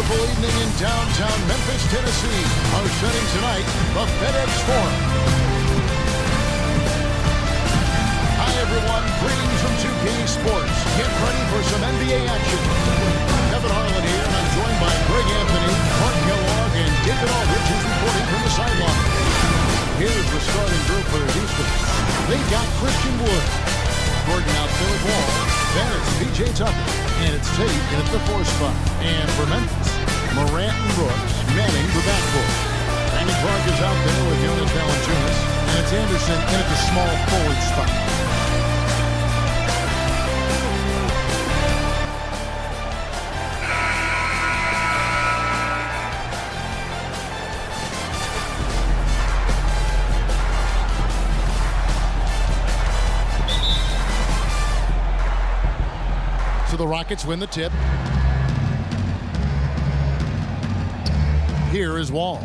beautiful evening in downtown Memphis, Tennessee. Our setting tonight, the FedEx Forum. Hi, everyone. Greetings from 2K Sports. Get ready for some NBA action. Kevin Harlan here, and I'm joined by Greg Anthony, Mark Kellogg, and David Aldridge, who's reporting from the sideline. Here's the starting group for Houston. They got Christian Wood. Gordon out there with Wall. Then it's P.J. Tucker. And it's Tate in at the 4 spot. And for Memphis, Morant and Brooks manning the backcourt. Randy Clark is out there with Jonas Valanciunas. And it's Anderson in at the small forward spot. So the Rockets win the tip. Here is Wall.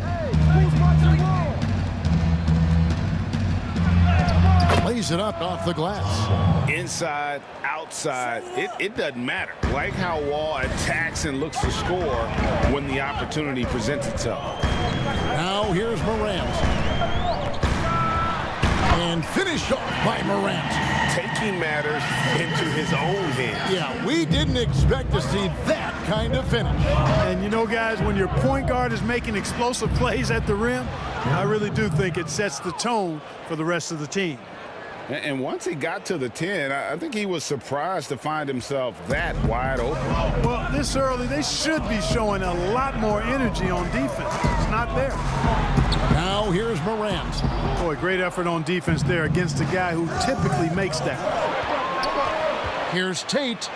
Lays it up off the glass. Inside, outside, it doesn't matter. Like how Wall attacks and looks to score when the opportunity presents itself. Now here's Morant. And finished off by Morant. Taking matters into his own hands. Yeah, we didn't expect to see that kind of finish. And you know, guys, when your point guard is making explosive plays at the rim, I really do think it sets the tone for the rest of the team. And once he got to the 10, I think he was surprised to find himself that wide open. Well, this early, they should be showing a lot more energy on defense. It's not there. Now here's Morant. Boy, great effort on defense there against a guy who typically makes that. Here's Tate.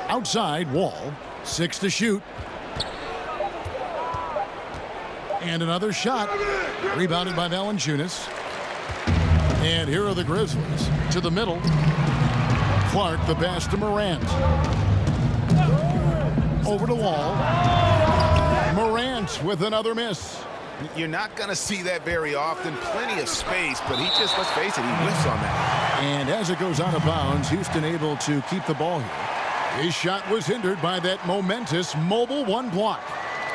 Outside, Wall. 6 to shoot. And another shot. Rebounded by Valanciunas. And here are the Grizzlies. To the middle. Clark the pass to Morant. Over to Wall. Morant with another miss. You're not going to see that very often. Plenty of space, but he just, let's face it, he whiffs on that. And as it goes out of bounds, Houston able to keep the ball here. His shot was hindered by that momentous mobile 1 block.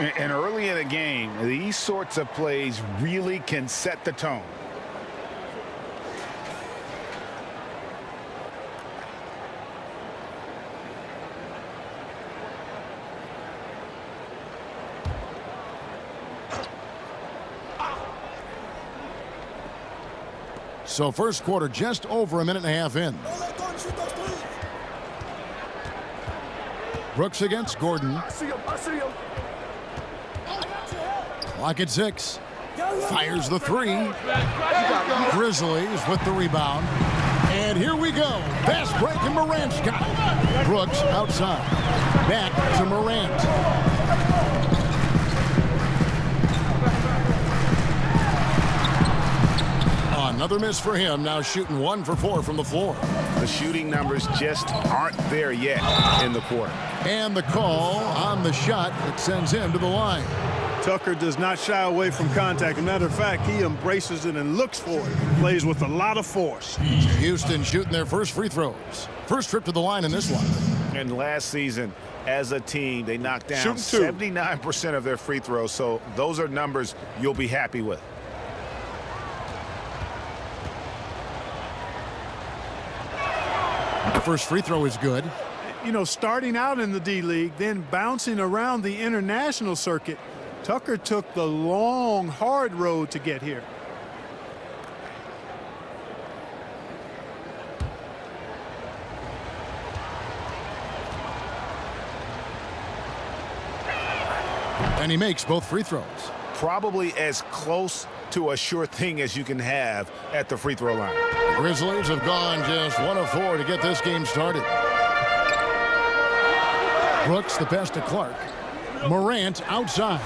And early in a game, these sorts of plays really can set the tone. So first quarter just over a minute and a half in. Brooks against Gordon. Clock at 6. Fires the 3. Grizzlies with the rebound. And here we go. Fast break and Morant's got it. Brooks outside. Back to Morant. Another miss for him. Now shooting 1 for 4 from the floor. The shooting numbers just aren't there yet in the quarter. And the call on the shot that sends him to the line. Tucker does not shy away from contact. As a matter of fact, he embraces it and looks for it. Plays with a lot of force. Houston shooting their first free throws. First trip to the line in this one. And last season, as a team, they knocked down 79% of their free throws. So those are numbers you'll be happy with. The first free throw is good. You know, starting out in the D-League, then bouncing around the international circuit, Tucker took the long, hard road to get here. And he makes both free throws. Probably as close to a sure thing as you can have at the free throw line. The Grizzlies have gone just 1 of 4 to get this game started. Brooks the pass to Clark. Morant outside.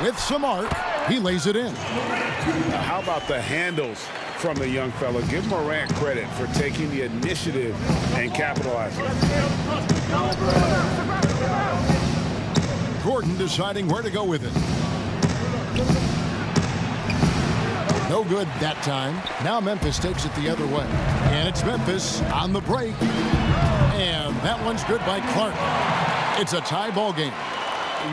With some arc, he lays it in. Now, how about the handles from the young fella? Give Morant credit for taking the initiative and capitalizing. Gordon deciding where to go with it. No good that time. Now Memphis takes it the other way. And it's Memphis on the break. And that one's good by Clark. It's a tie ball game.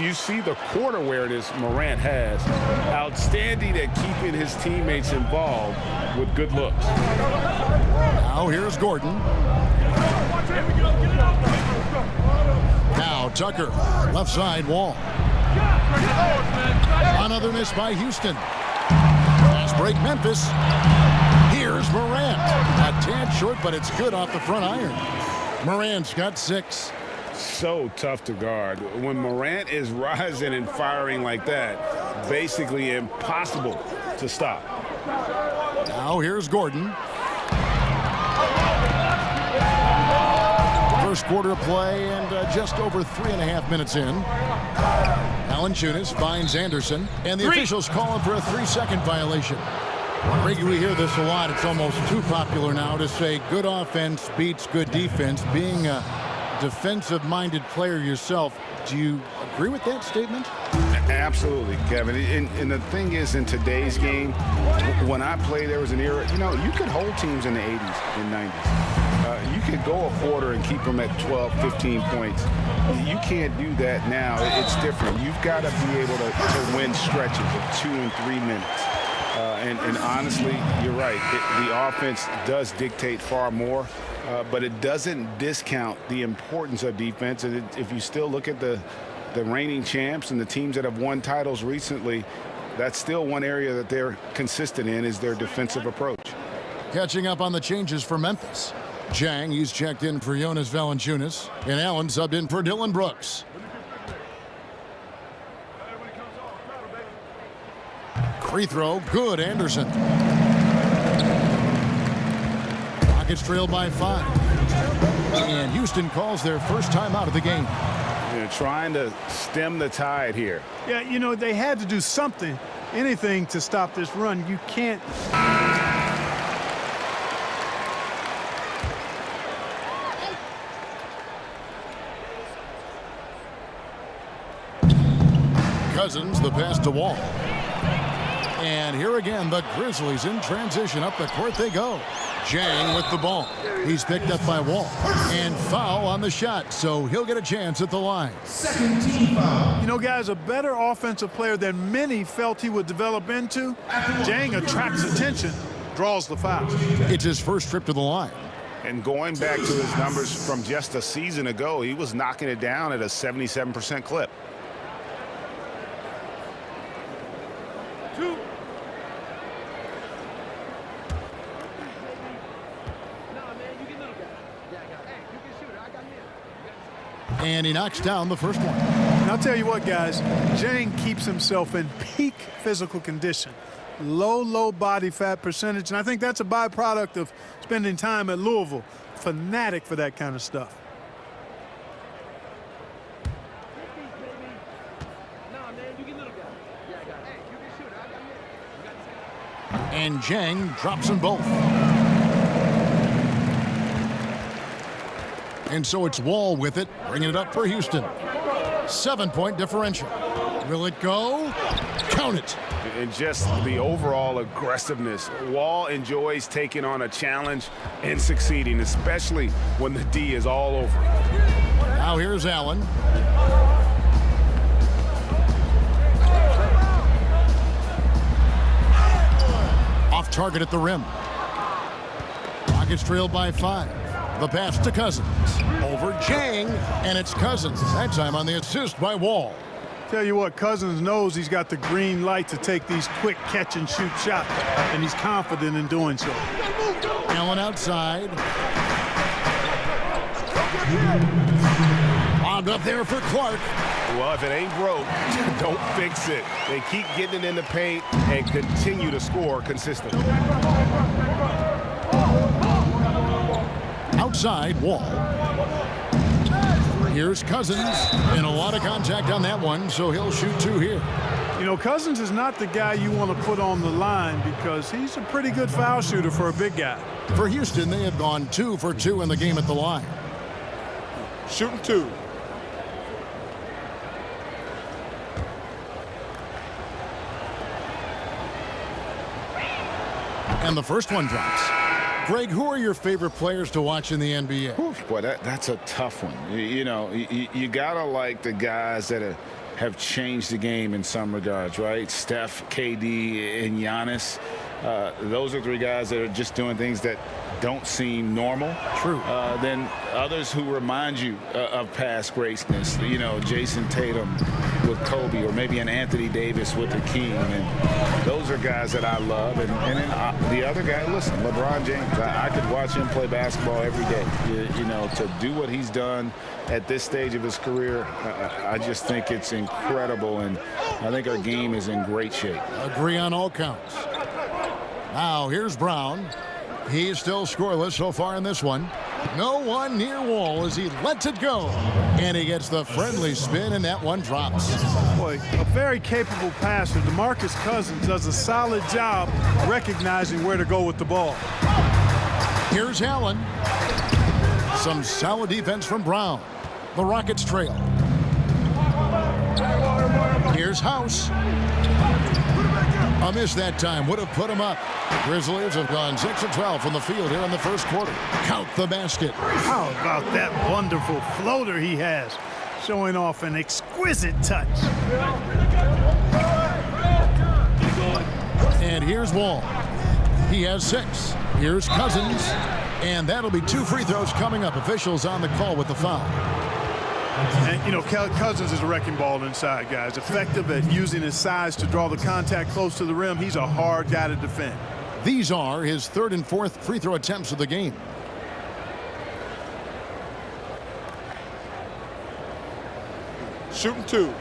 You see the court awareness Morant has. Outstanding at keeping his teammates involved with good looks. Now here's Gordon. Now Tucker, left side Wall. Another miss by Houston. Fast break Memphis. Here's Morant. A tad short, but it's good off the front iron. Morant's got 6. So tough to guard. When Morant is rising and firing like that, basically impossible to stop. Now here's Gordon. First quarter play and just over 3.5 minutes in. Valanciunas finds Anderson, and the officials calling for a 3-second violation. We hear this a lot. It's almost too popular now to say good offense beats good defense. Being a defensive-minded player yourself, do you agree with that statement? Absolutely, Kevin. And the thing is, in today's game, when I played, there was an era, you could hold teams in the 80s and 90s. You could go a quarter and keep them at 12, 15 points. You can't do that now. It's different. You've got to be able to win stretches of 2 and 3 minutes. And honestly, you're right. The offense does dictate far more, but it doesn't discount the importance of defense. And if you still look at the reigning champs and the teams that have won titles recently, that's still one area that they're consistent in, is their defensive approach. Catching up on the changes for Memphis. Jang, he's checked in for Jonas Valanciunas, and Allen subbed in for Dylan Brooks. Free throw, good, Anderson. Rockets trail by 5. And Houston calls their first time out of the game. They're trying to stem the tide here. Yeah, they had to do something, anything to stop this run. You can't. Cousins, the pass to Wall. And here again, the Grizzlies in transition. Up the court they go. Jang with the ball. He's picked up by Wall. And foul on the shot, so he'll get a chance at the line. Second team foul. Guys, a better offensive player than many felt he would develop into. Jang attracts attention, draws the foul. It's his first trip to the line. And going back to his numbers from just a season ago, he was knocking it down at a 77% clip. And he knocks down the first one. And I'll tell you what, guys, Jang keeps himself in peak physical condition. Low body fat percentage, and I think that's a byproduct of spending time at Louisville. Fanatic for that kind of stuff. And Jang drops them both. And so it's Wall with it, bringing it up for Houston. 7-point differential. Will it go? Count it. And just the overall aggressiveness. Wall enjoys taking on a challenge and succeeding, especially when the D is all over. Now here's Allen. Off target at the rim. Rockets trailed by 5. The pass to Cousins. Over Jang, and it's Cousins. That time on the assist by Wall. Tell you what, Cousins knows he's got the green light to take these quick catch-and-shoot shots, and he's confident in doing so. Allen outside. Bombed up there for Clark. Well, if it ain't broke, don't fix it. They keep getting it in the paint and continue to score consistently. Outside, Wall. Here's Cousins, and a lot of contact on that one, so he'll shoot 2 here. Cousins is not the guy you want to put on the line because he's a pretty good foul shooter for a big guy. For Houston, they have gone 2 for 2 in the game at the line. Shooting 2. And the first one drops. Greg, who are your favorite players to watch in the NBA? Oof, boy, that's a tough one. You got to like the guys that have changed the game in some regards, right? Steph, KD, and Giannis. Those are three guys that are just doing things that don't seem normal. True. Then others who remind you of past greatness. Jason Tatum with Kobe, or maybe an Anthony Davis with Hakeem. And those are guys that I love. And then the other guy, listen, LeBron James. I could watch him play basketball every day. To do what he's done at this stage of his career, I just think it's incredible. And I think our game is in great shape. Agree on all counts. Now, here's Brown. He's still scoreless so far in this one. No one near Wall as he lets it go. And he gets the friendly spin, and that one drops. Boy, a very capable passer. DeMarcus Cousins does a solid job recognizing where to go with the ball. Here's Allen. Some solid defense from Brown. The Rockets trail. Here's House. A miss that time would have put him up. The Grizzlies have gone 6 of 12 from the field here in the first quarter. Count the basket. How about that wonderful floater he has, showing off an exquisite touch. And here's Wall. He has 6. Here's Cousins. And that'll be 2 free throws coming up. Officials on the call with the foul. And, Cousins is a wrecking ball inside, guys. Effective at using his size to draw the contact close to the rim. He's a hard guy to defend. These are his 3rd and 4th free throw attempts of the game. Shooting 2.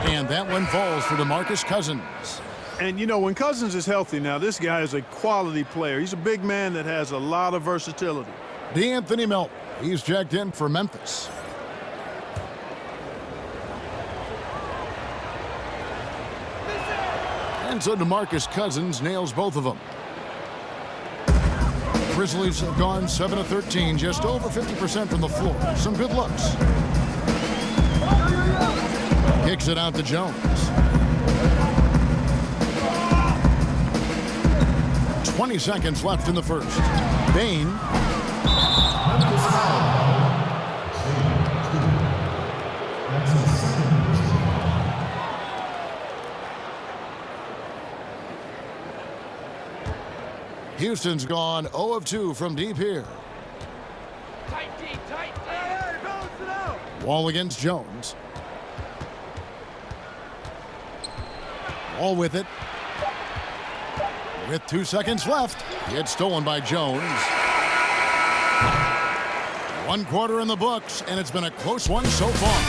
And that one falls for DeMarcus Cousins. And, when Cousins is healthy now, this guy is a quality player. He's a big man that has a lot of versatility. D'Anthony Melton. He's checked in for Memphis. And so DeMarcus Cousins nails both of them. Grizzlies have gone 7 of 13, just over 50% from the floor. Some good looks. Kicks it out to Jones. 20 seconds left in the first. Bain. Houston's gone 0 of 2 from deep here. Tight, deep, tight, deep. Wall against Jones. Wall with it. With 2 seconds left, it's stolen by Jones. 1 quarter in the books, and it's been a close one so far.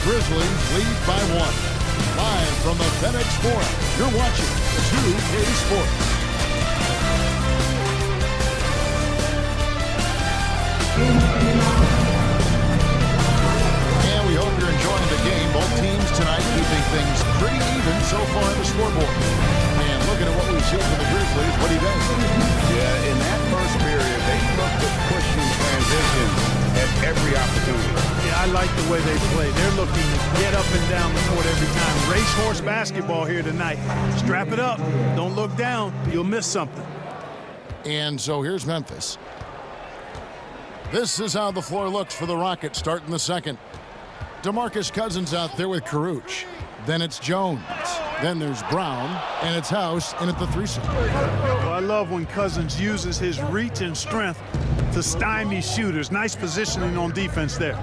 Grizzlies lead by 1. Live from the FedEx Forum, you're watching 2K Sports. And we hope you're enjoying the game. Both teams tonight keeping things pretty even so far on the scoreboard. And looking at what we've seen from the Grizzlies, what do you think? Yeah, in that first period, they looked to push in transition at every opportunity. Yeah, I like the way they play. They're looking to get up and down the court every time. Racehorse basketball here tonight. Strap it up. Don't look down. You'll miss something. And so here's Memphis. This is how the floor looks for the Rockets starting the second. DeMarcus Cousins out there with Caruch. Then it's Jones. Then there's Brown. And it's House in at the 3 seed. Well, I love when Cousins uses his reach and strength to stymie shooters. Nice positioning on defense there.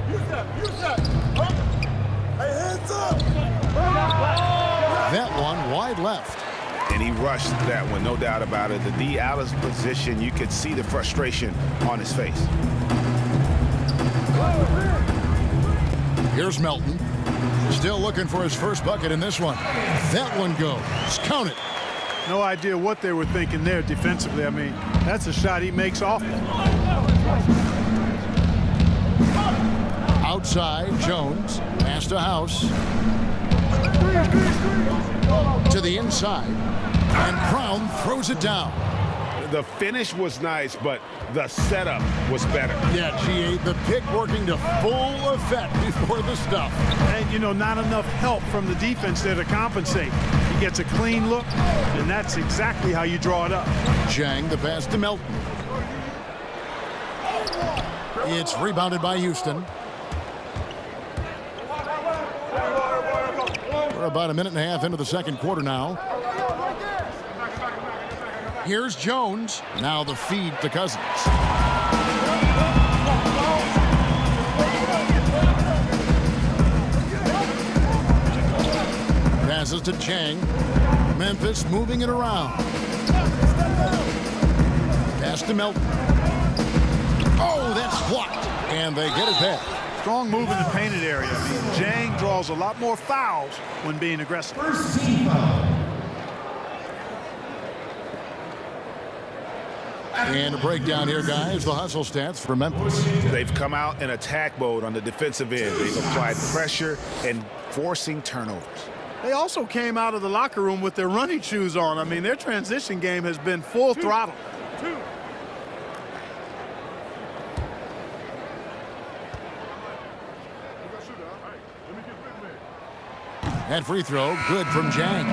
That one wide left. And he rushed that one, no doubt about it. The D out of position, you could see the frustration on his face. Here's Melton. Still looking for his first bucket in this one. That one goes. Count it. No idea what they were thinking there defensively. I mean, that's a shot he makes often. Outside, Jones. Pass to House. To the inside. And Brown throws it down. the finish was nice, but the setup was better. Yeah, GA, the pick working to full effect before the stuff. And, you know, not enough help from the defense there to compensate. He gets a clean look, and that's exactly how you draw it up. Zhang, the pass to Melton. It's rebounded by Houston. We're about a minute and a half into the second quarter now. Here's Jones. Now the feed to Cousins. Passes to Chang. Memphis moving it around. Pass to Melton. Oh, that's blocked. And they get it back. Strong move in the painted area. I mean, Zhang draws a lot more fouls when being aggressive. First team foul. And a breakdown here, guys. The hustle stats for Memphis. They've come out in attack mode on the defensive end. They've applied pressure and forcing turnovers. They also came out of the locker room with their running shoes on. I mean, their transition game has been full throttle. That free throw, good from Zhang.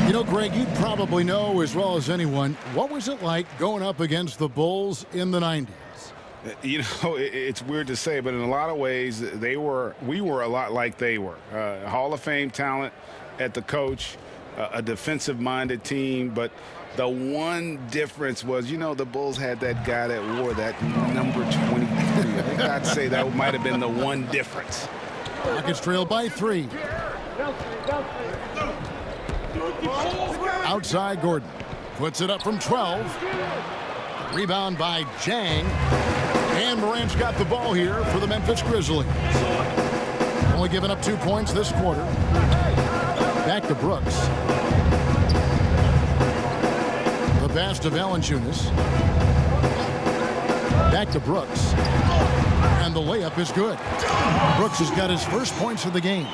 You know, Greg, you probably know as well as anyone, what was it like going up against the Bulls in the 90s? You know, it's weird to say, but in a lot of ways, we were a lot like they were. Hall of Fame talent at the coach, a defensive-minded team, but the one difference was, you know, the Bulls had that guy that wore that number 23. I think I'd say that might have been the one difference. Rockets trail by 3. Outside Gordon. Puts it up from 12. Rebound by Zhang. And Morant's got the ball here for the Memphis Grizzlies. Only giving up 2 points this quarter. Back to Brooks. The pass to Valanciunas. Back to Brooks. And the layup is good. Brooks has got his first points of the game.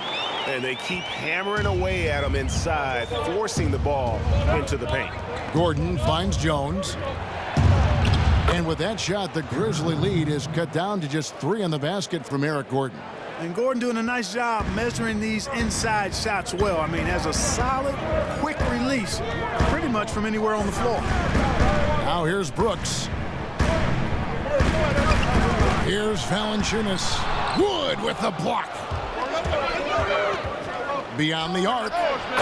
And they keep hammering away at him inside, forcing the ball into the paint. Gordon finds Jones. And with that shot, the Grizzly lead is cut down to just 3 in the basket from Eric Gordon. And Gordon doing a nice job measuring these inside shots well. I mean, has a solid, quick release pretty much from anywhere on the floor. Now here's Brooks. Here's Valanciunas. Wood with the block. Beyond the arc.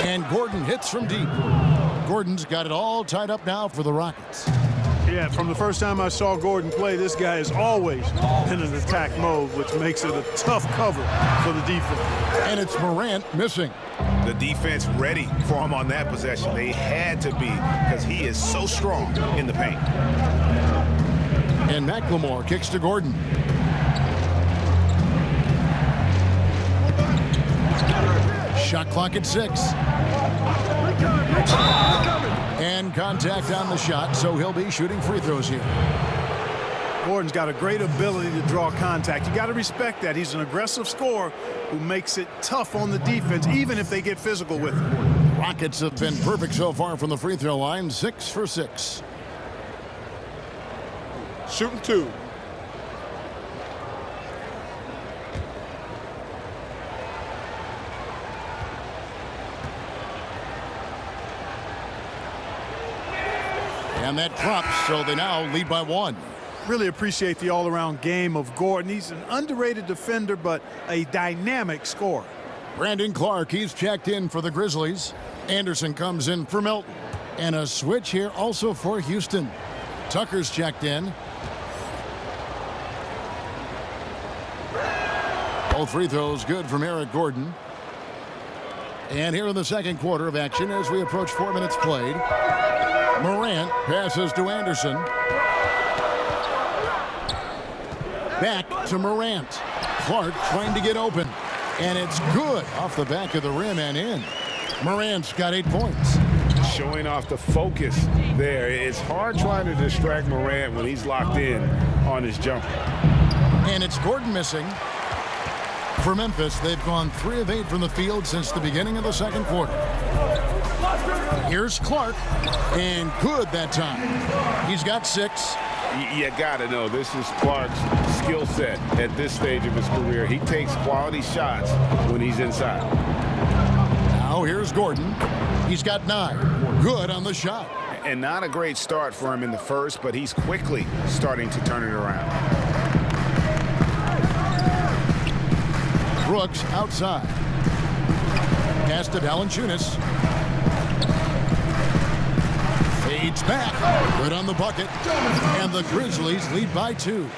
And Gordon hits from deep. Gordon's got it all tied up now for the Rockets. Yeah, from the first time I saw Gordon play, this guy is always in an attack mode, which makes it a tough cover for the defense. And it's Morant missing. The defense ready for him on that possession. They had to be, because he is so strong in the paint. And McLemore kicks to Gordon. Shot clock at 6. And contact on the shot, so he'll be shooting free throws here. Gordon's got a great ability to draw contact. You got to respect that. He's an aggressive scorer who makes it tough on the defense, even if they get physical with him. Rockets have been perfect so far from the free throw line, 6 for 6. Shooting 2. And that drops, so they now lead by 1. Really appreciate the all-around game of Gordon. He's an underrated defender, but a dynamic scorer. Brandon Clark, he's checked in for the Grizzlies. Anderson comes in for Melton. And a switch here also for Houston. Tucker's checked in. Both free throws good from Eric Gordon. And here in the second quarter of action as we approach 4 minutes played. Morant passes to Anderson. Back to Morant. Clark trying to get open. And it's good off the back of the rim and in. Morant's got 8 points. Showing off the focus there. It's hard trying to distract Morant when he's locked in on his jumper. And it's Gordon missing. For Memphis, they've gone 3 of 8 from the field since the beginning of the second quarter. Here's Clark, and good that time. He's got 6. You got to know, this is Clark's skill set at this stage of his career. He takes quality shots when he's inside. Now here's Gordon. He's got 9. Good on the shot. And not a great start for him in the first, but he's quickly starting to turn it around. Brooks outside. Pass to Valanciunas. Fades back. Good on the bucket. And the Grizzlies lead by 2.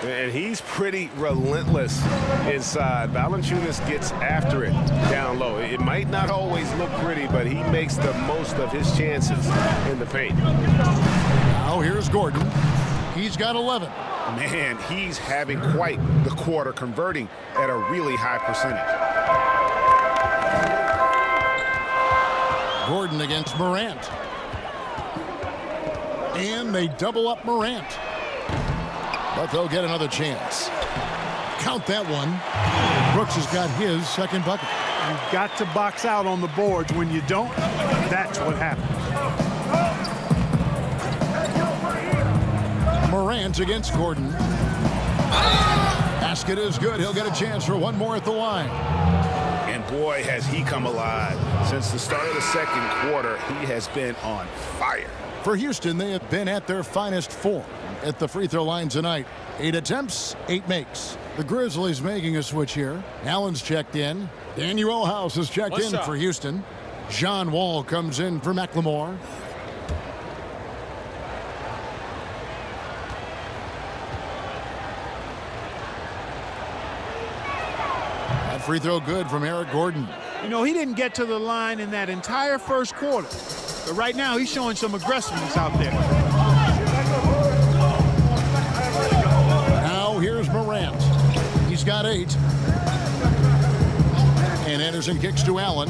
And he's pretty relentless inside. Valanciunas gets after it down low. It might not always look pretty, but he makes the most of his chances in the paint. Now here's Gordon. He's got 11. Man, he's having quite the quarter, converting at a really high percentage. Gordon against Morant. And they double up Morant. But they'll get another chance. Count that one. Brooks has got his second bucket. You've got to box out on the boards. When you don't, that's what happens. Morant against Gordon. Basket is good. He'll get a chance for one more at the line. And boy, has he come alive. Since the start of the second quarter, he has been on fire. For Houston, they have been at their finest form at the free throw line tonight. 8 attempts, 8 makes. The Grizzlies making a switch here. Allen's checked in. Daniel House has checked in for Houston. John Wall comes in for McLemore. That free throw good from Eric Gordon. You know, he didn't get to the line in that entire first quarter. But right now, he's showing some aggressiveness out there. Now here's Morant. He's got 8. And Anderson kicks to Allen.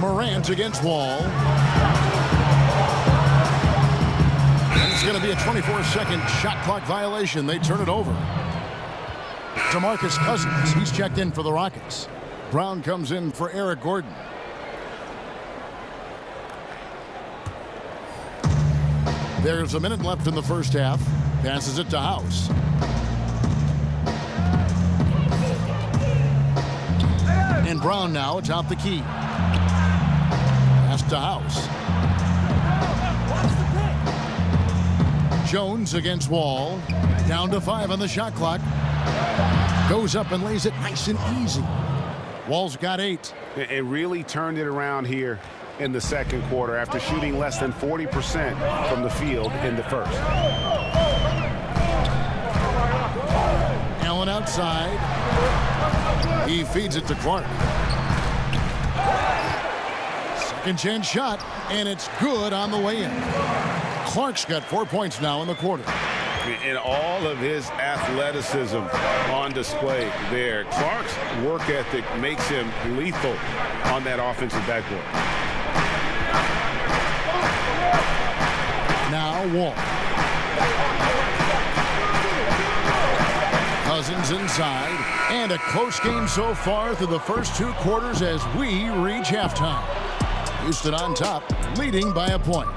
Morant against Wall. And it's going to be a 24-second shot clock violation. They turn it over. DeMarcus Cousins, he's checked in for the Rockets. Brown comes in for Eric Gordon. There's a minute left in the first half. Passes it to House. And Brown now atop the key. Pass to House. Jones against Wall. Down to 5 on the shot clock. Goes up and lays it nice and easy. Wall's got 8. It really turned it around here in the second quarter after shooting less than 40% from the field in the first. Allen outside. He feeds it to Clark. Second chance shot, and it's good on the way in. Clark's got 4 points now in the quarter. And all of his athleticism on display there. Clark's work ethic makes him lethal on that offensive backboard. Now Wall. Cousins inside. And a close game so far through the first 2 quarters as we reach halftime. Houston on top, leading by a point.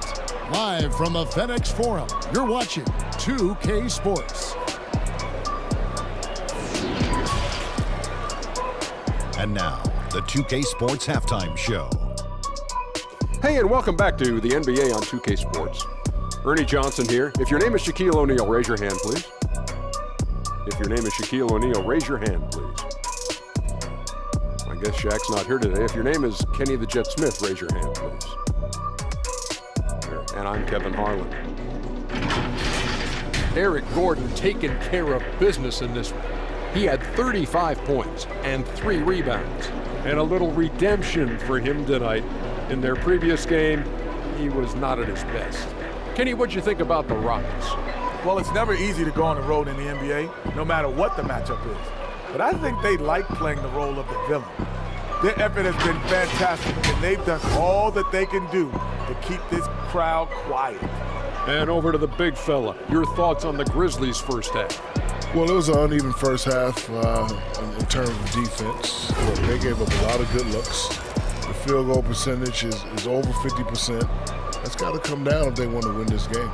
Live from the FedEx Forum, you're watching 2K Sports. And now, the 2K Sports Halftime Show. Hey, and welcome back to the NBA on 2K Sports. Ernie Johnson here. If your name is Shaquille O'Neal, raise your hand, please. If your name is Shaquille O'Neal, raise your hand, please. I guess Shaq's not here today. If your name is Kenny the Jet Smith, raise your hand, please. And I'm Kevin Harlan. Eric Gordon taking care of business in this one. He had 35 points and 3 rebounds. And a little redemption for him tonight. In their previous game, he was not at his best. Kenny, what'd you think about the Rockets? Well, it's never easy to go on the road in the NBA, no matter what the matchup is. But I think they like playing the role of the villain. Their effort has been fantastic, and they've done all that they can do to keep this crowd quiet. And over to the big fella. Your thoughts on the Grizzlies' first half? Well, it was an uneven first half in terms of defense. They gave up a lot of good looks. The field goal percentage is over 50%. That's got to come down if they want to win this game.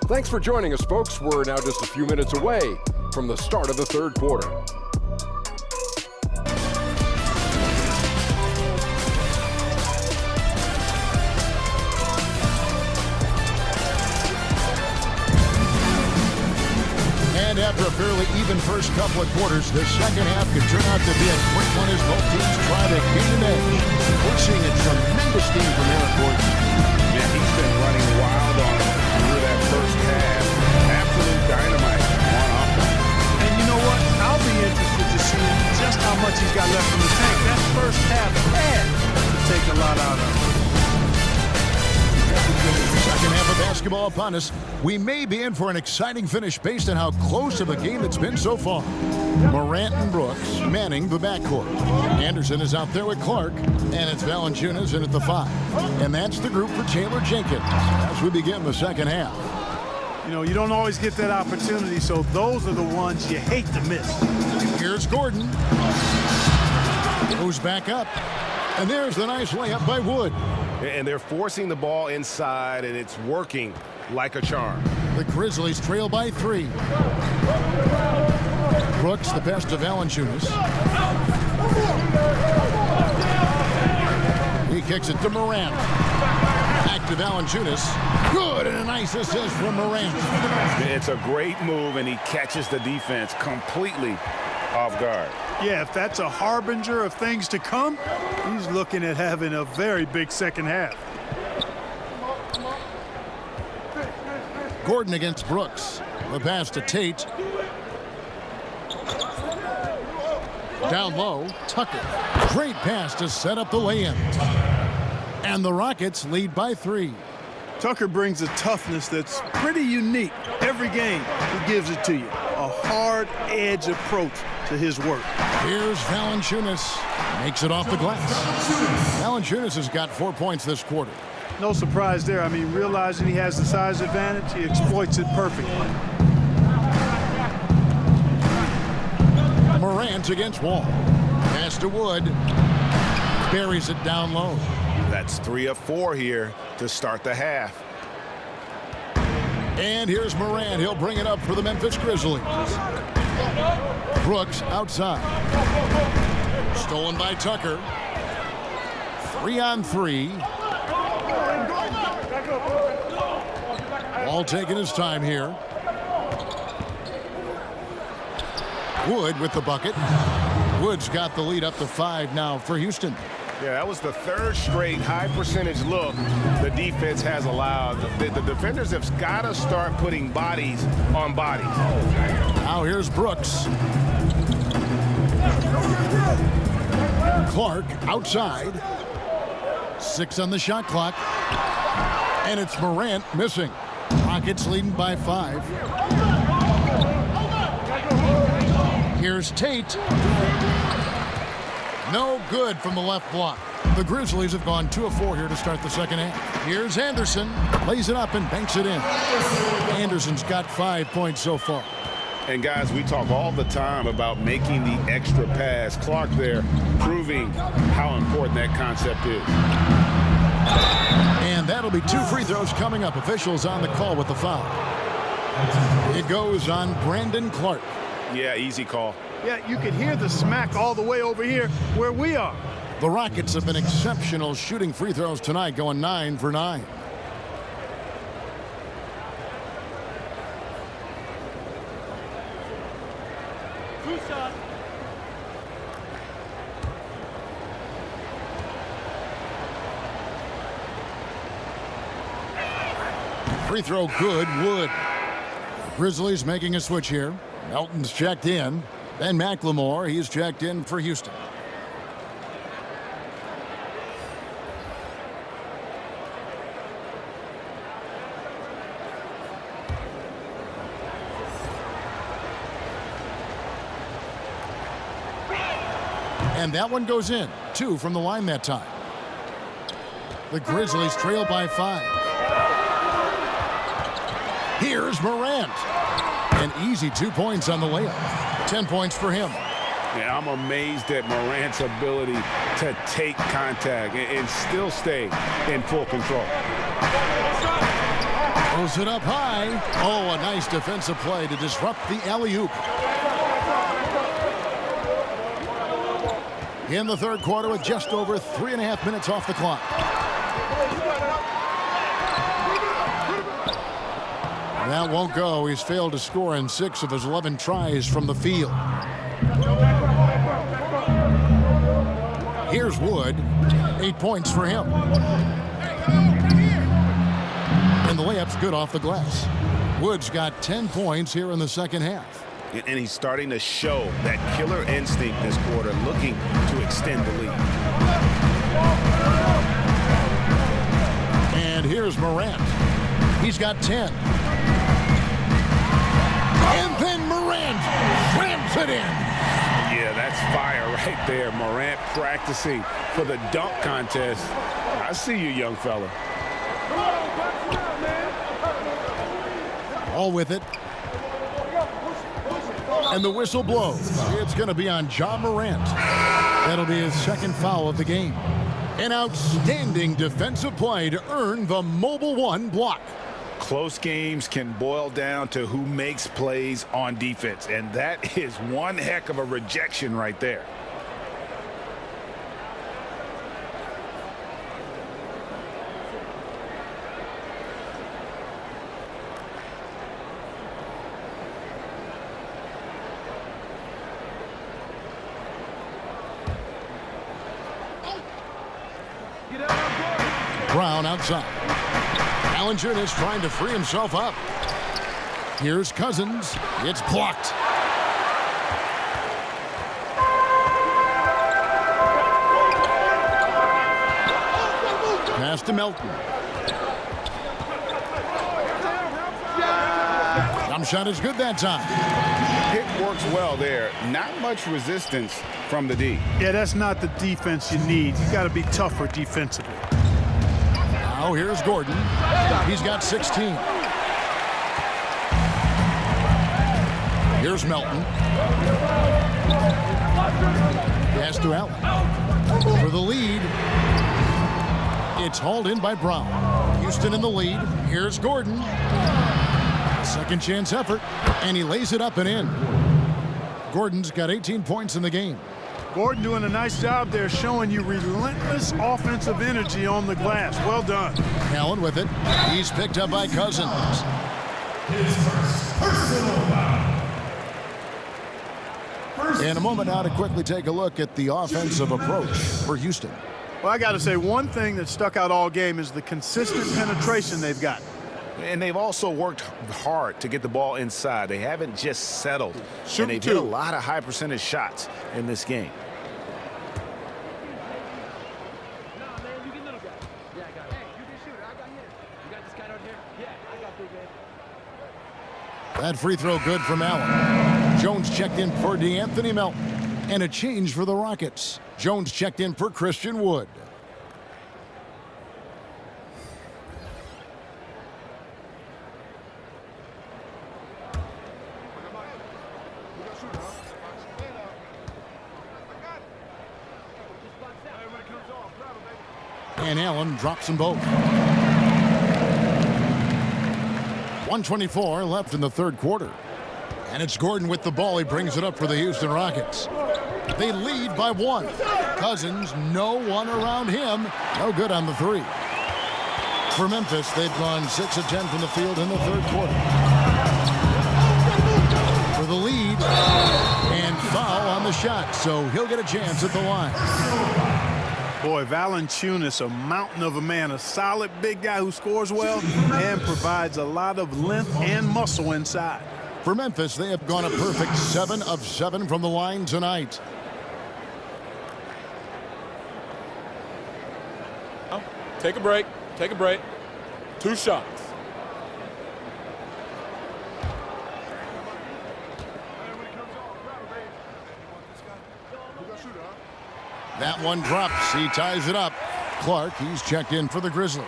Thanks for joining us, folks. We're now just a few minutes away from the start of the third quarter. And after a fairly even first couple of quarters, the second half could turn out to be a quick one as both teams try to gain an edge. We're seeing a tremendous team from Eric Gordon. Yeah, he's been running wild on through that first half. Absolute dynamite on offense. And you know what? I'll be interested to see just how much he's got left in the tank. That first half had to take a lot out of him. Second half of basketball upon us. We may be in for an exciting finish based on how close of a game it's been so far. Morant and Brooks manning the backcourt. Anderson is out there with Clark, and it's Valanciunas in at the 5. And that's the group for Taylor Jenkins as we begin the second half. You know, you don't always get that opportunity, so those are the ones you hate to miss. Here's Gordon. Goes back up. And there's the nice layup by Wood. And they're forcing the ball inside, and it's working like a charm. The Grizzlies trail by 3. Brooks, the pass to Valanciunas. He kicks it to Morant. Back to Valanciunas. Good, and a nice assist from Morant. It's a great move, and he catches the defense completely off guard. Yeah, if that's a harbinger of things to come, he's looking at having a very big second half. Gordon against Brooks. The pass to Tate. Down low, Tucker. Great pass to set up the lay-in. And the Rockets lead by 3. Tucker brings a toughness that's pretty unique. Every game, he gives it to you. A hard edge approach to his work. Here's Valanciunas. Makes it off the glass. Valanciunas has got 4 points this quarter. No surprise there. I mean, realizing he has the size advantage, he exploits it perfectly. Morant against Wall. Pass to Wood. Buries it down low. That's 3 of 4 here to start the half. And here's Morant. He'll bring it up for the Memphis Grizzlies. Brooks outside. Stolen by Tucker. 3-on-3. Ball taking his time here. Wood with the bucket. Wood's got the lead up to 5 now for Houston. Yeah, that was the 3rd straight high percentage look the defense has allowed. The defenders have got to start putting bodies on bodies. Now here's Brooks. Clark outside. 6 on the shot clock. And it's Morant missing. Rockets leading by 5. Here's Tate. No good from the left block. The Grizzlies have gone 2 of 4 here to start the second half. Here's Anderson. Lays it up and banks it in. Anderson's got 5 points so far. And guys, we talk all the time about making the extra pass. Clark there proving how important that concept is. And that'll be 2 free throws coming up. Officials on the call with the foul. It goes on Brandon Clark. Yeah, easy call. Yeah, you can hear the smack all the way over here where we are. The Rockets have been exceptional shooting free throws tonight, going 9 for 9. Free throw good, Wood. Grizzlies making a switch here. Melton's checked in. Then McLemore, he's checked in for Houston. And that one goes in. 2 from the line that time. The Grizzlies trail by 5. Here's Morant. An easy 2 points on the layup. 10 points for him. Yeah, I'm amazed at Morant's ability to take contact and still stay in full control. Throws it up high. Oh, a nice defensive play to disrupt the alley-oop. In the third quarter with just over 3.5 minutes off the clock. That won't go. He's failed to score in 6 of his 11 tries from the field. Here's Wood. 8 points for him. And the layup's good off the glass. Wood's got 10 points here in the second half. And he's starting to show that killer instinct this quarter, looking to extend the lead. And here's Morant. He's got 10. And then Morant slams it in. Yeah, that's fire right there. Morant practicing for the dunk contest. I see you, young fella. All with it. And the whistle blows. It's going to be on Ja Morant. That'll be his second foul of the game. An outstanding defensive play to earn the Mobile One block. Close games can boil down to who makes plays on defense, and that is one heck of a rejection right there. Brown outside. Allinger is trying to free himself up. Here's Cousins. It's blocked. Pass to Melton. Jump shot is good that time. Pick works well there. Not much resistance from the D. Yeah, that's not the defense you need. You got to be tougher defensively. Now here's Gordon. He's got 16. Here's Melton. Pass to Allen. For the lead. It's hauled in by Brown. Houston in the lead. Here's Gordon. Second chance effort. And he lays it up and in. Gordon's got 18 points in the game. Gordon doing a nice job there, showing you relentless offensive energy on the glass. Well done. Allen with it. He's picked up by Cousins. In a moment now to quickly take a look at the offensive approach for Houston. Well, I got to say, one thing that stuck out all game is the consistent penetration they've got. And they've also worked hard to get the ball inside. They haven't just settled. And they've hit a lot of high percentage shots in this game. That free throw good from Allen. Jones checked in for DeAnthony Melton. And a change for the Rockets. Jones checked in for Christian Wood. And Allen drops them both. 1:24 left in the third quarter. And it's Gordon with the ball. He brings it up for the Houston Rockets. They lead by 1. Cousins, no one around him. No good on the 3. For Memphis, they've gone 6 of 10 from the field in the third quarter. For the lead. And foul on the shot. So he'll get a chance at the line. Boy, Valanciunas, a mountain of a man, a solid big guy who scores well and provides a lot of length and muscle inside. For Memphis, they have gone a perfect 7 of 7 from the line tonight. Take a break. Take a break. 2 shots. That one drops. He ties it up. Clark, he's checked in for the Grizzlies.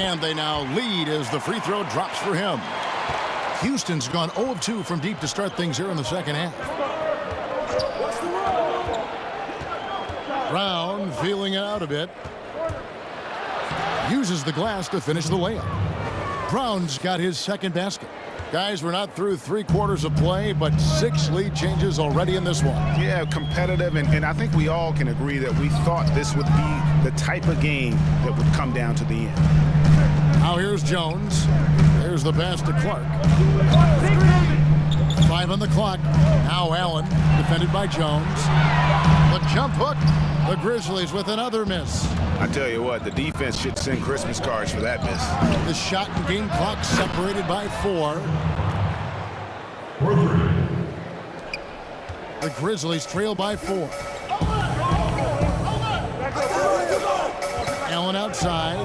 And they now lead as the free throw drops for him. Houston's gone 0 of 2 from deep to start things here in the second half. Brown feeling it out a bit. Uses the glass to finish the layup. Brown's got his second basket. Guys, we're not through 3 quarters of play, but 6 lead changes already in this one. Yeah, competitive, and I think we all can agree that we thought this would be the type of game that would come down to the end. Now here's Jones. There's the pass to Clark. 5 on the clock. Now Allen, defended by Jones. The jump hook. The Grizzlies with another miss. I tell you what, the defense should send Christmas cards for that miss. The shot and game clock separated by 4. The Grizzlies trail by 4. Allen outside.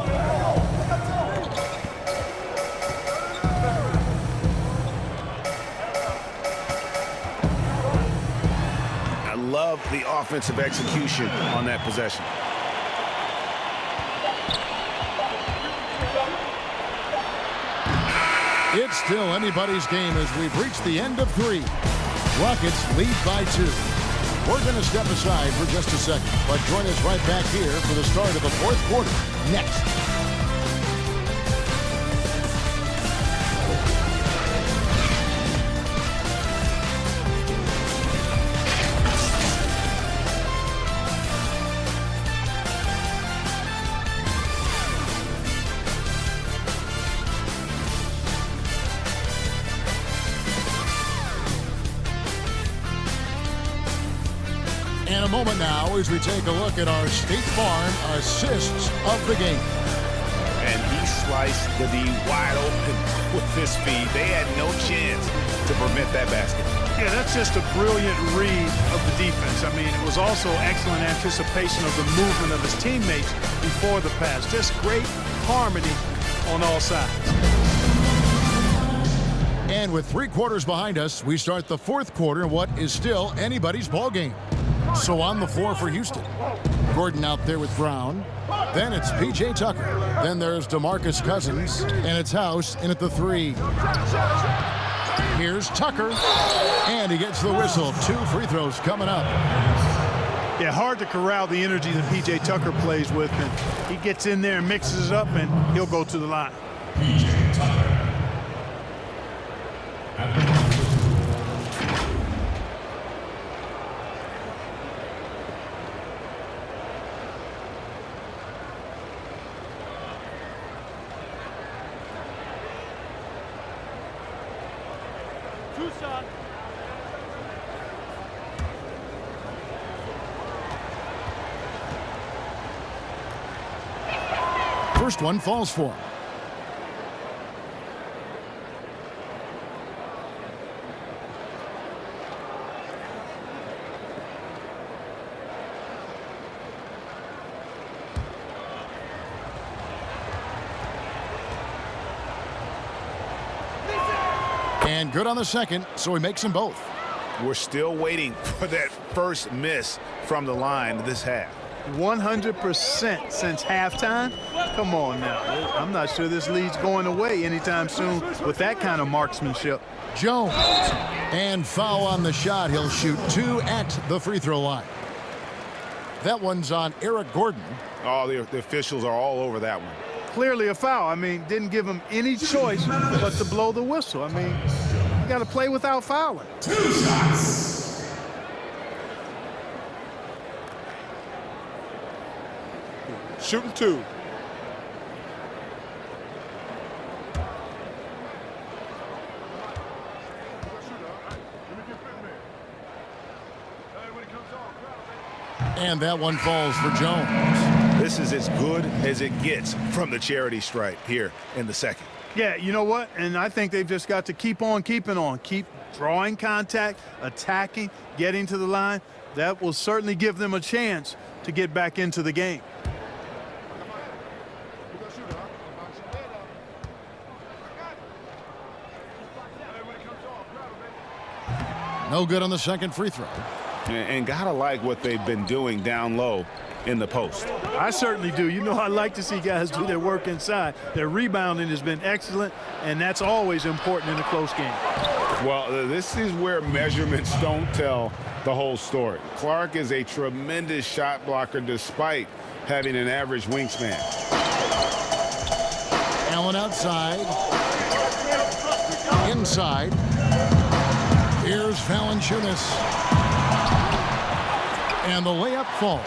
I love the offensive execution on that possession. It's still anybody's game as we've reached the end of 3. Rockets lead by 2. We're going to step aside for just a second, but join us right back here for the start of the 4th quarter next. In a moment now as we take a look at our State Farm assists of the game. And he sliced the D wide open with his feed. They had no chance to prevent that basket. Yeah, that's just a brilliant read of the defense. I mean, it was also excellent anticipation of the movement of his teammates before the pass. Just great harmony on all sides. And with 3 quarters behind us, we start the 4th quarter in what is still anybody's ball game. So on the floor for Houston. Gordon out there with Brown. Then it's P.J. Tucker. Then there's DeMarcus Cousins. And it's House in at the 3. Here's Tucker. And he gets the whistle. 2 free throws coming up. Yeah, hard to corral the energy that P.J. Tucker plays with. And he gets in there and mixes it up, and he'll go to the line. P.J. Tucker. First one falls for him. And good on the second, so he makes them both. We're still waiting for that first miss from the line this half. 100% since halftime. Come on now. I'm not sure this lead's going away anytime soon with that kind of marksmanship. Jones. And foul on the shot. He'll shoot 2 at the free throw line. That one's on Eric Gordon. Oh, the officials are all over that one. Clearly a foul. I mean, didn't give him any choice but to blow the whistle. I mean, you got to play without fouling. 2 shots. Shooting 2. And that one falls for Jones. This is as good as it gets from the charity stripe here in the second. Yeah, you know what? And I think they've just got to keep on keeping on. Keep drawing contact, attacking, getting to the line. That will certainly give them a chance to get back into the game. No good on the second free throw. And gotta like what they've been doing down low in the post. I certainly do. You know, I like to see guys do their work inside. Their rebounding has been excellent, and that's always important in a close game. Well, this is where measurements don't tell the whole story. Clark is a tremendous shot blocker despite having an average wingspan. Allen outside. Inside. Here's Valanciunas. And the layup falls.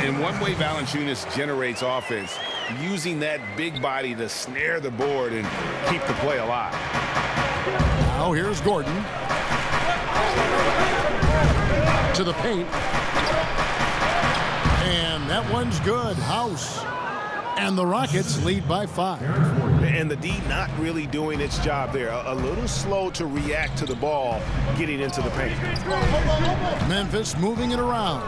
And one way Valanciunas generates offense, using that big body to snare the board and keep the play alive. Now here's Gordon. To the paint. And that one's good. House. And the Rockets lead by 5. And the D not really doing its job there. A little slow to react to the ball getting into the paint. Memphis moving it around.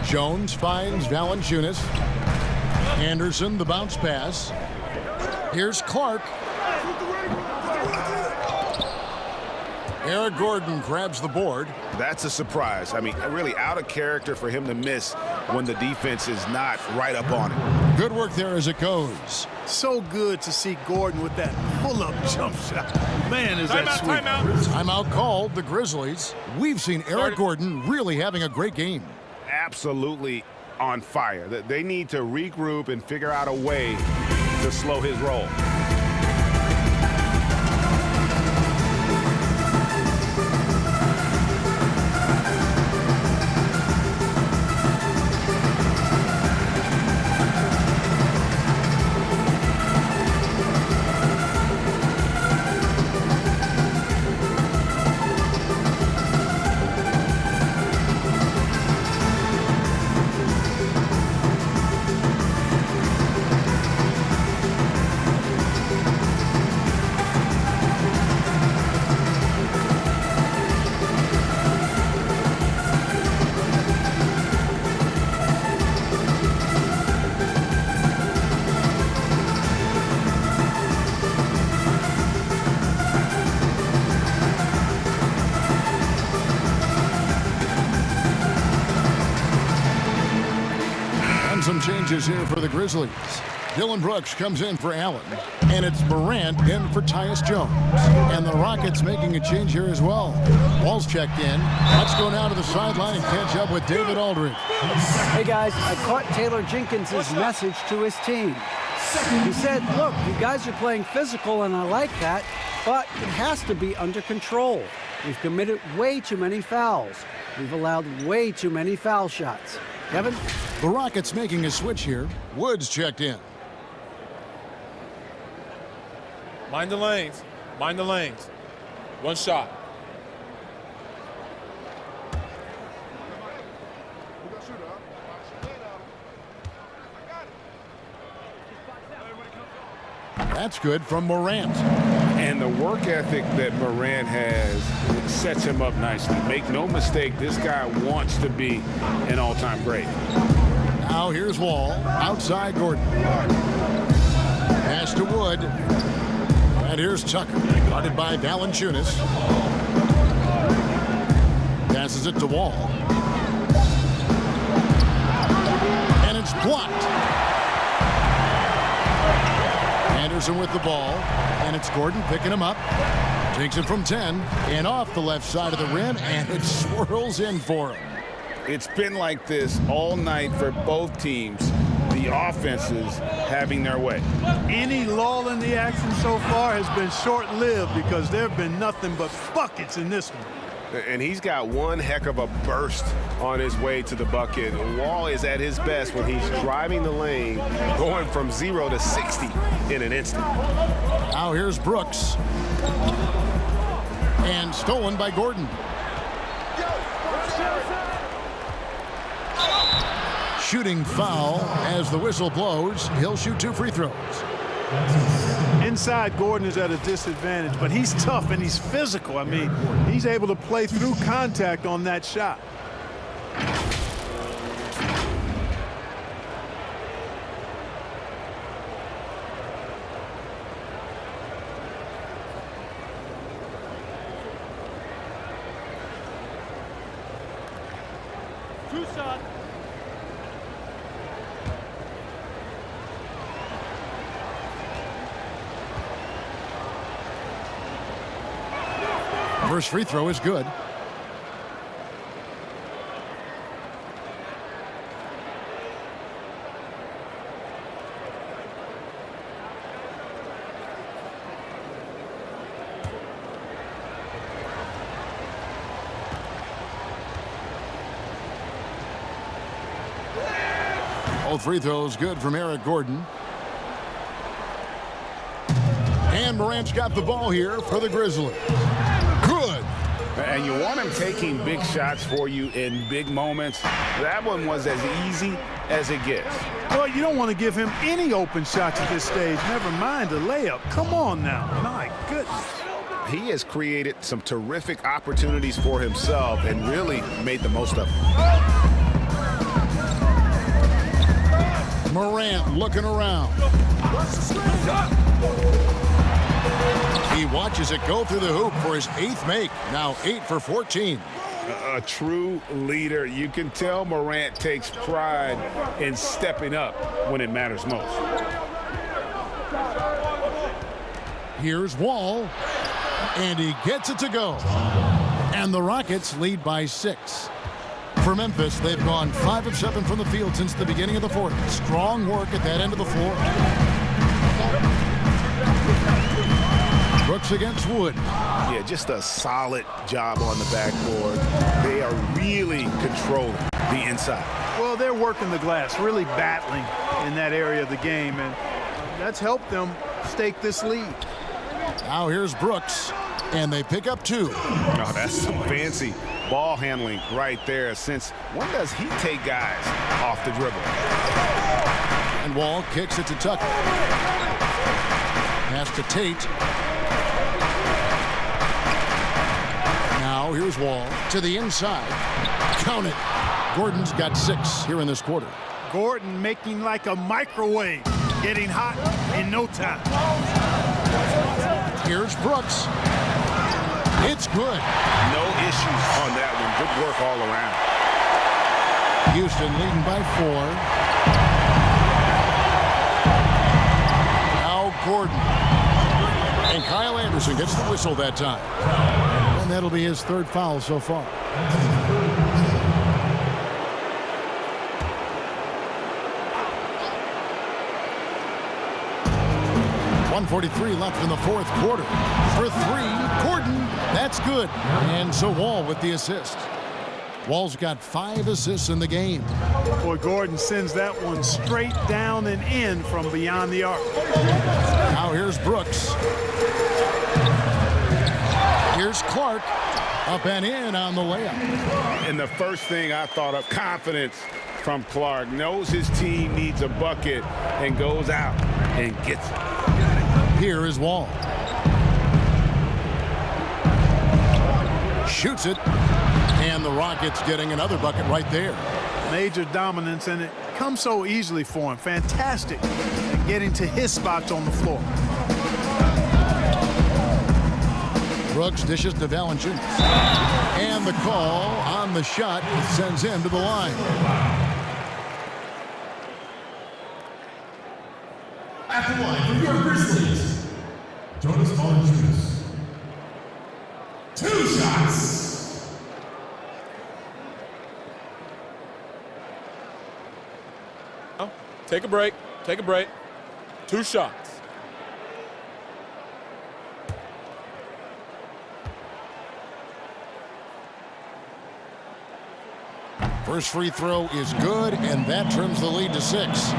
Jones finds Valanciunas. Anderson, the bounce pass. Here's Clark. Eric Gordon grabs the board. That's a surprise. I mean, really out of character for him to miss when the defense is not right up on it. Good work there as it goes. So good to see Gordon with that pull-up jump shot. Man, is that sweet. Timeout called, the Grizzlies. We've seen Eric Gordon really having a great game. Absolutely on fire. They need to regroup and figure out a way to slow his roll. Some changes here for the Grizzlies. Dylan Brooks comes in for Allen, and it's Morant in for Tyus Jones. And the Rockets making a change here as well. Wall's checked in. Let's go now to the sideline and catch up with David Aldridge. Hey guys, I caught Taylor Jenkins' message to his team. He said, look, you guys are playing physical and I like that, but it has to be under control. We've committed way too many fouls. We've allowed way too many foul shots. Kevin? The Rockets making a switch here. Woods checked in. Mind the lanes. Mind the lanes. One shot. That's good from Morant. And the work ethic that Morant has sets him up nicely. Make no mistake, this guy wants to be an all-time great. Now here's Wall. Outside Gordon. Pass to Wood. And here's Tucker. Guarded by Valanciunas. Passes it to Wall. And it's blocked. Anderson with the ball. And it's Gordon picking him up. Takes it from 10. And off the left side of the rim. And it swirls in for him. It's been like this all night for both teams. The offenses having their way. Any lull in the action so far has been short-lived because there have been nothing but buckets in this one. And he's got one heck of a burst on his way to the bucket. Wall is at his best when he's driving the lane, going from 0 to 60 in an instant. Now here's Brooks. And stolen by Gordon. Shooting foul as the whistle blows. He'll shoot 2 free throws. Inside, Gordon is at a disadvantage, but he's tough and he's physical. I mean, he's able to play through contact on that shot. Two shot. First free throw is good. All free throws good from Eric Gordon. And Morant's got the ball here for the Grizzlies. Good. And you want him taking big shots for you in big moments. That one was as easy as it gets. Well, you don't want to give him any open shots at this stage. Never mind a layup. Come on now. My goodness. He has created some terrific opportunities for himself and really made the most of them. Morant looking around. He watches it go through the hoop for his 8th make. Now 8 for 14. A true leader. You can tell Morant takes pride in stepping up when it matters most. Here's Wall. And he gets it to go. And the Rockets lead by 6. For Memphis, they've gone 5 of 7 from the field since the beginning of the fourth. Strong work at that end of the floor. Brooks against Wood. Yeah, just a solid job on the backboard. They are really controlling the inside. Well, they're working the glass, really battling in that area of the game, and that's helped them stake this lead. Now here's Brooks, and they pick up 2. Oh, that's some fancy ball handling right there. Since when does he take guys off the dribble? And Wall kicks it to Tucker. Pass to Tate. Now here's Wall to the inside. Count it. Gordon's got 6 here in this quarter. Gordon making like a microwave, getting hot in no time. Here's Brooks. It's good. No issues on that one. Good work all around. Houston leading by 4. Now Gordon. And Kyle Anderson gets the whistle that time. And that'll be his 3rd foul so far. .143 left in the 4th quarter. For 3, Gordon. That's good. And so Wall with the assist. Wall's got 5 assists in the game. Boy, Gordon sends that one straight down and in from beyond the arc. Now here's Brooks. Here's Clark. Up and in on the layup. And the first thing I thought of, confidence from Clark. Knows his team needs a bucket and goes out and gets it. Here is Wall. Shoots it. And the Rockets getting another bucket right there. Major dominance, and it comes so easily for him. Fantastic at getting to his spots on the floor. Brooks dishes to Valanciunas. And the call on the shot sends him to the line. At the line for your Grizzlies, Jonas Valanciunas. 2 shots. Take a break. Take a break. 2 shots. First free throw is good, and that trims the lead to 6.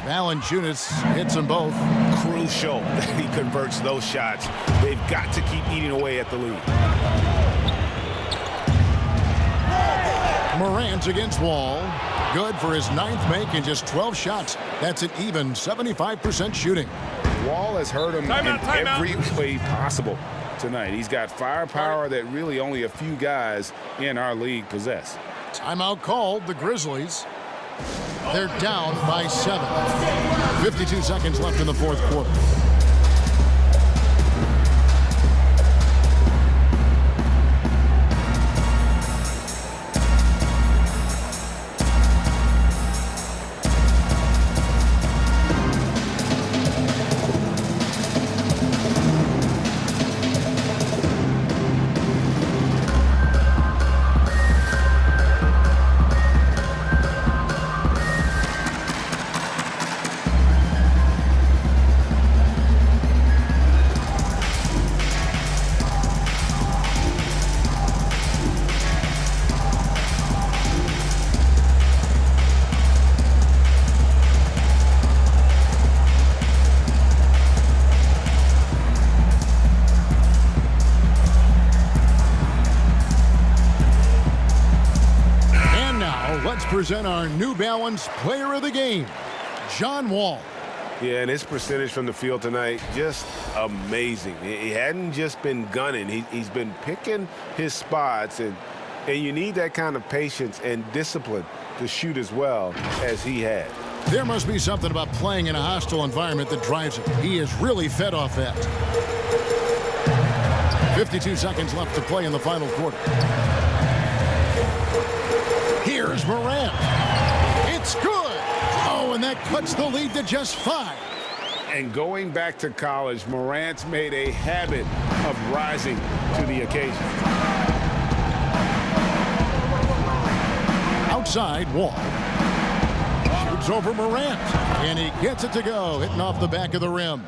Valanciunas hits them both. Crucial that he converts those shots. They've got to keep eating away at the lead. Morant against Wall. Good for his 9th make and just 12 shots. That's an even 75% shooting. Wall has hurt him in every way possible tonight. He's got firepower that really only a few guys in our league possess. Timeout called. The Grizzlies. They're down by 7. 52 seconds left in the 4th quarter. present our New Balance Player of the Game, John Wall. Yeah, and his percentage from the field tonight, just amazing. He hadn't just been gunning. He's been picking his spots, and you need that kind of patience and discipline to shoot as well as he had. There must be something about playing in a hostile environment that drives it. He is really fed off that. 52 seconds left to play in the final quarter. Here's Morant. It's good. Oh, and that cuts the lead to just 5. And going back to college, Morant's made a habit of rising to the occasion. Outside, Wall. Shoots over Morant. And he gets it to go, hitting off the back of the rim.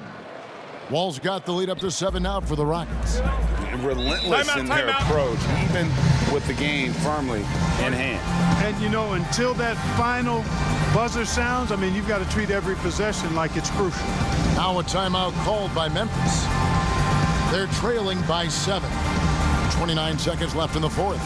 Wall's got the lead up to 7 now for the Rockets. Relentless in their approach, even with the game firmly in hand. And, you know, until that final buzzer sounds, I mean, you've got to treat every possession like it's crucial. Now a timeout called by Memphis. They're trailing by 7. 29 seconds left in the fourth.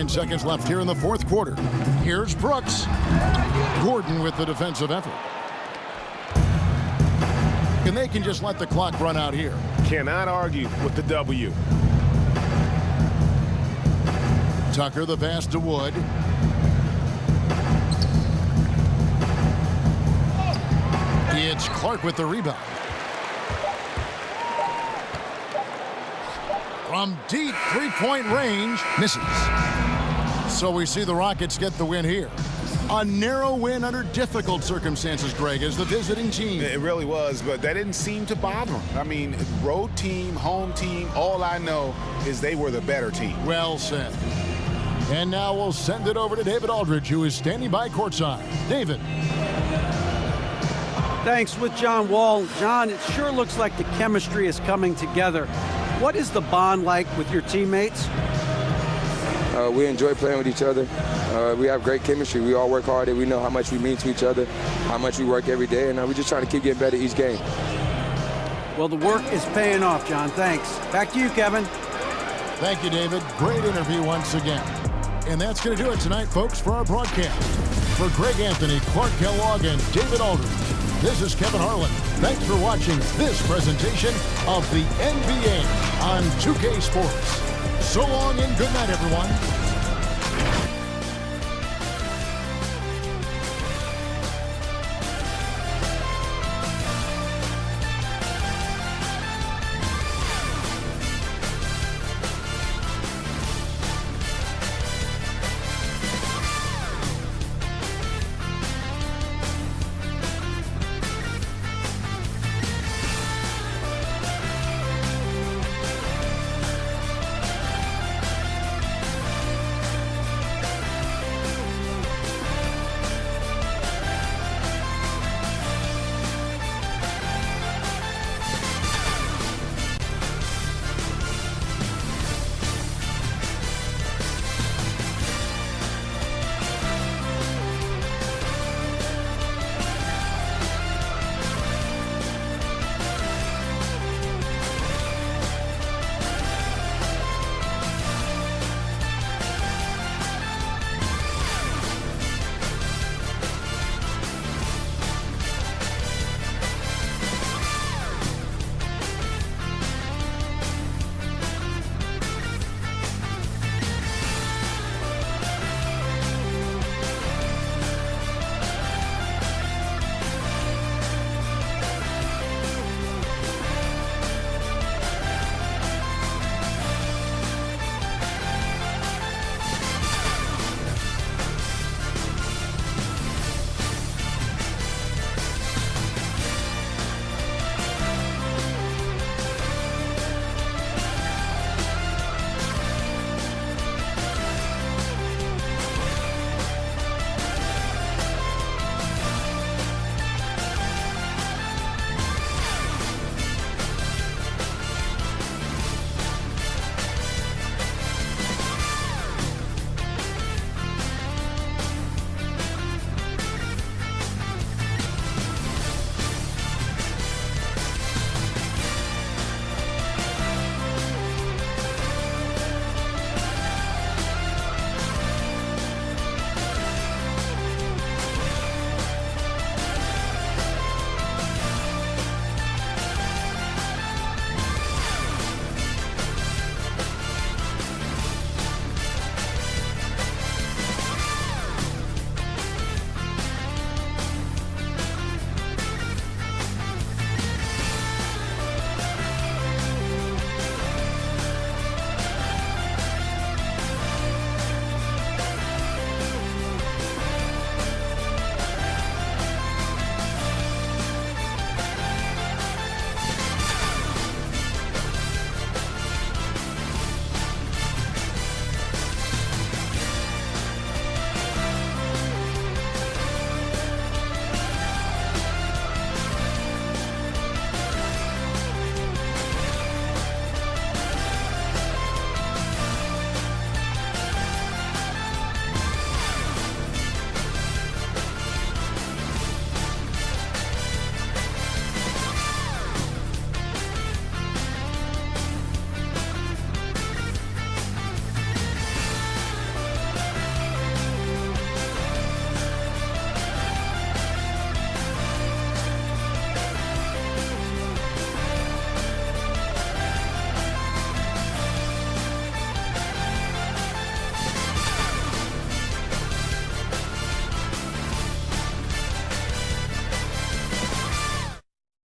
Seconds left here in the fourth quarter. Here's Brooks. Gordon with the defensive effort. And they can just let the clock run out here. Cannot argue with the W. Tucker the pass to Wood. It's Clark with the rebound. From deep three-point range, misses. So we see the Rockets get the win here. A narrow win under difficult circumstances, Greg, as the visiting team. It really was, but that didn't seem to bother them. I mean, road team, home team, all I know is they were the better team. Well said. And now we'll send it over to David Aldridge, who is standing by courtside. David. Thanks. With John Wall. John, it sure looks like the chemistry is coming together. What is the bond like with your teammates? We enjoy playing with each other. We have great chemistry. We all work hard, and we know how much we mean to each other, how much we work every day, and we just try to keep getting better each game. Well, the work is paying off, John. Thanks. Back to you, Kevin. Thank you, David. Great interview once again. And that's going to do it tonight, folks, for our broadcast. For Greg Anthony, Clark Kellogg, and David Aldridge, this is Kevin Harlan. Thanks for watching this presentation of the NBA on 2K Sports. So long and good night, everyone.